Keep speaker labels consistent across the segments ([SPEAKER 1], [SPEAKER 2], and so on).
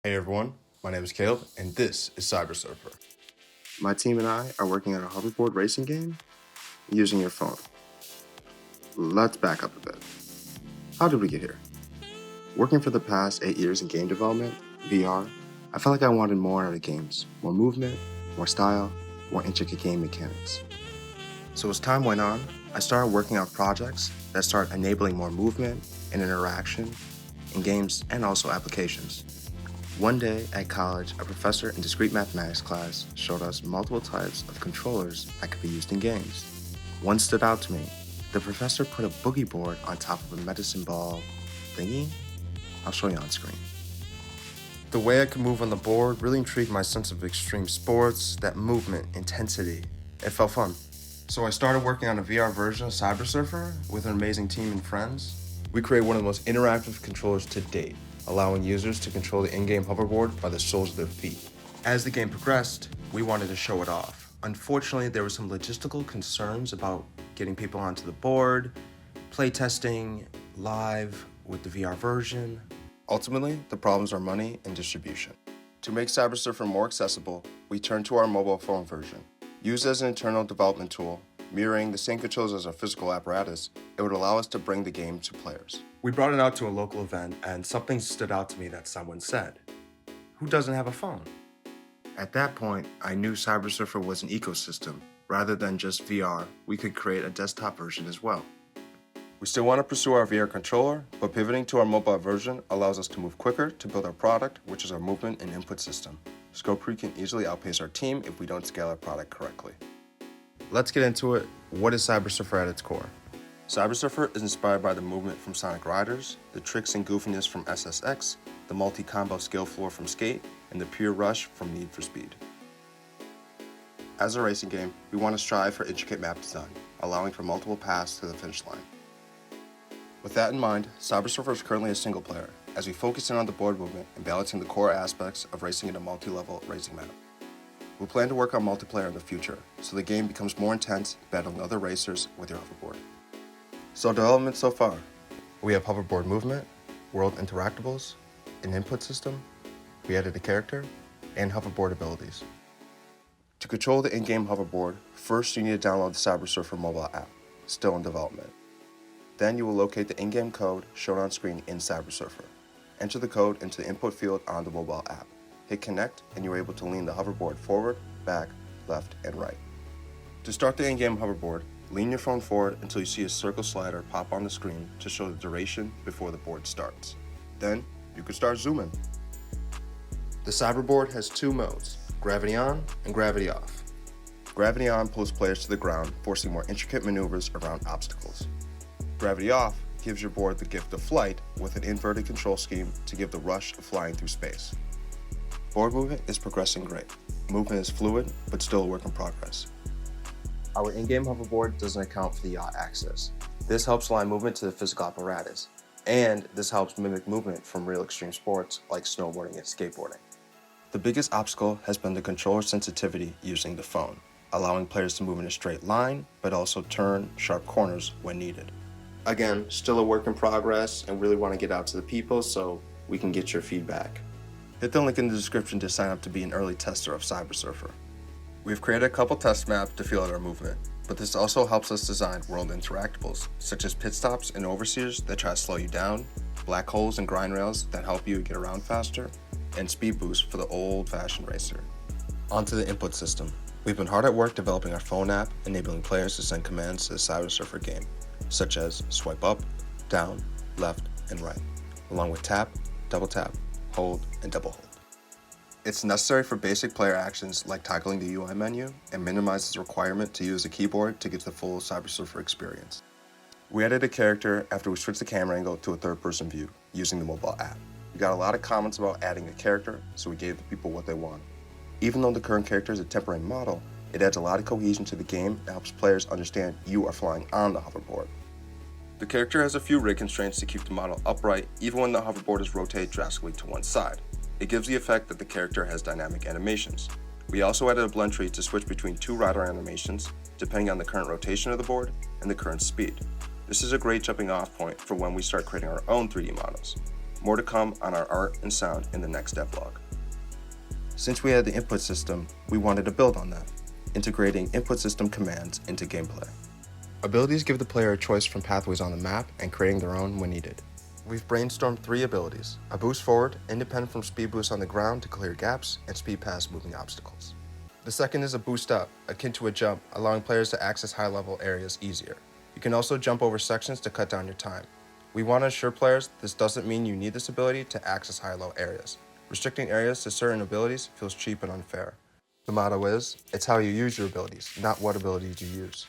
[SPEAKER 1] Hey everyone, my name is Caleb, and this is CyberSurfer.
[SPEAKER 2] My team and I are working on a hoverboard racing game using your phone. Let's back up a bit. How did we get here? Working for the past 8 years in game development, VR, I felt like I wanted more out of games. More movement, more style, more intricate game mechanics. So as time went on, I started working on projects that started enabling more movement and interaction in games and also applications. One day at college, a professor in discrete mathematics class showed us multiple types of controllers that could be used in games. One stood out to me. The professor put a boogie board on top of a medicine ball thingy. I'll show you on screen.
[SPEAKER 1] The way I could move on the board really intrigued my sense of extreme sports, that movement, intensity. It felt fun. So I started working on a VR version of CyberSurfer with an amazing team and friends. We created one of the most interactive controllers to date, allowing users to control the in-game hoverboard by the soles of their feet. As the game progressed, we wanted to show it off. Unfortunately, there were some logistical concerns about getting people onto the board, playtesting live with the VR version. Ultimately, the problems are money and distribution. To make CyberSurfer more accessible, we turned to our mobile phone version. Used as an internal development tool, mirroring the same controls as our physical apparatus, it would allow us to bring the game to players. We brought it out to a local event, and something stood out to me that someone said. Who doesn't have a phone?
[SPEAKER 2] At that point, I knew CyberSurfer was an ecosystem. Rather than just VR, we could create a desktop version as well.
[SPEAKER 1] We still want to pursue our VR controller, but pivoting to our mobile version allows us to move quicker to build our product, which is our movement and input system. Scope3 can easily outpace our team if we don't scale our product correctly. Let's get into it. What is CyberSurfer at its core? CyberSurfer is inspired by the movement from Sonic Riders, the tricks and goofiness from SSX, the multi-combo skill floor from Skate, and the pure rush from Need for Speed. As a racing game, we want to strive for intricate map design, allowing for multiple paths to the finish line. With that in mind, CyberSurfer is currently a single player, as we focus in on the board movement and balancing the core aspects of racing in a multi-level racing map. We plan to work on multiplayer in the future, so the game becomes more intense, battling other racers with your hoverboard. So development so far, we have hoverboard movement, world interactables, an input system, we added a character, and hoverboard abilities. To control the in-game hoverboard, first you need to download the CyberSurfer mobile app, still in development. Then you will locate the in-game code shown on screen in CyberSurfer. Enter the code into the input field on the mobile app. Hit connect and you are able to lean the hoverboard forward, back, left, and right. To start the in-game hoverboard, lean your phone forward until you see a circle slider pop on the screen to show the duration before the board starts. Then, you can start zooming. The cyberboard has two modes, gravity on and gravity off. Gravity on pulls players to the ground, forcing more intricate maneuvers around obstacles. Gravity off gives your board the gift of flight with an inverted control scheme to give the rush of flying through space. Board movement is progressing great. Movement is fluid, but still a work in progress. Our in-game hoverboard doesn't account for the yaw axis. This helps align movement to the physical apparatus, and this helps mimic movement from real extreme sports like snowboarding and skateboarding. The biggest obstacle has been the controller sensitivity using the phone, allowing players to move in a straight line, but also turn sharp corners when needed. Again, still a work in progress and really want to get out to the people so we can get your feedback. Hit the link in the description to sign up to be an early tester of CyberSurfer. We've created a couple test maps to feel out our movement, but this also helps us design world interactables, such as pit stops and overseers that try to slow you down, black holes and grind rails that help you get around faster, and speed boosts for the old-fashioned racer. Onto the input system. We've been hard at work developing our phone app, enabling players to send commands to the CyberSurfer game, such as swipe up, down, left, and right, along with tap, hold, and double hold. It's necessary for basic player actions like toggling the UI menu and minimizes the requirement to use the keyboard to get the full CyberSurfer experience. We added a character after we switched the camera angle to a third-person view using the mobile app. We got a lot of comments about adding a character, so we gave the people what they want. Even though the current character is a temporary model, it adds a lot of cohesion to the game and helps players understand you are flying on the hoverboard. The character has a few rig constraints to keep the model upright even when the hoverboard is rotated drastically to one side. It gives the effect that the character has dynamic animations. We also added a blend tree to switch between two rider animations, depending on the current rotation of the board and the current speed. This is a great jumping off point for when we start creating our own 3D models. More to come on our art and sound in the next devlog. Since we had the input system, we wanted to build on that, integrating input system commands into gameplay. Abilities give the player a choice from pathways on the map and creating their own when needed. We've brainstormed 3 abilities: a boost forward, independent from speed boost on the ground to clear gaps, and speed past moving obstacles. The second is a boost up, akin to a jump, allowing players to access high-level areas easier. You can also jump over sections to cut down your time. We want to assure players this doesn't mean you need this ability to access high-low areas. Restricting areas to certain abilities feels cheap and unfair. The motto is, it's how you use your abilities, not what abilities you use.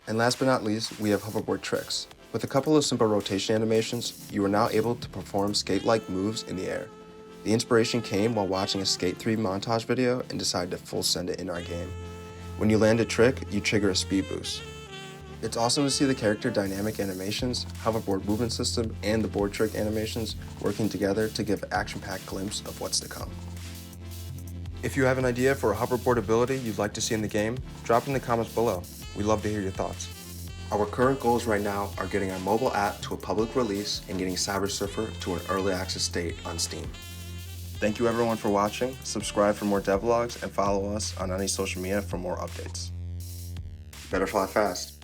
[SPEAKER 1] And last but not least, we have hoverboard tricks. With a couple of simple rotation animations, you are now able to perform skate-like moves in the air. The inspiration came while watching a Skate 3 montage video and decided to full send it in our game. When you land a trick, you trigger a speed boost. It's awesome to see the character dynamic animations, hoverboard movement system, and the board trick animations working together to give an action-packed glimpse of what's to come. If you have an idea for a hoverboard ability you'd like to see in the game, drop it in the comments below. We'd love to hear your thoughts. Our current goals right now are getting our mobile app to a public release and getting CyberSurfer to an early access state on Steam. Thank you everyone for watching, subscribe for more devlogs, and follow us on any social media for more updates. Better fly fast.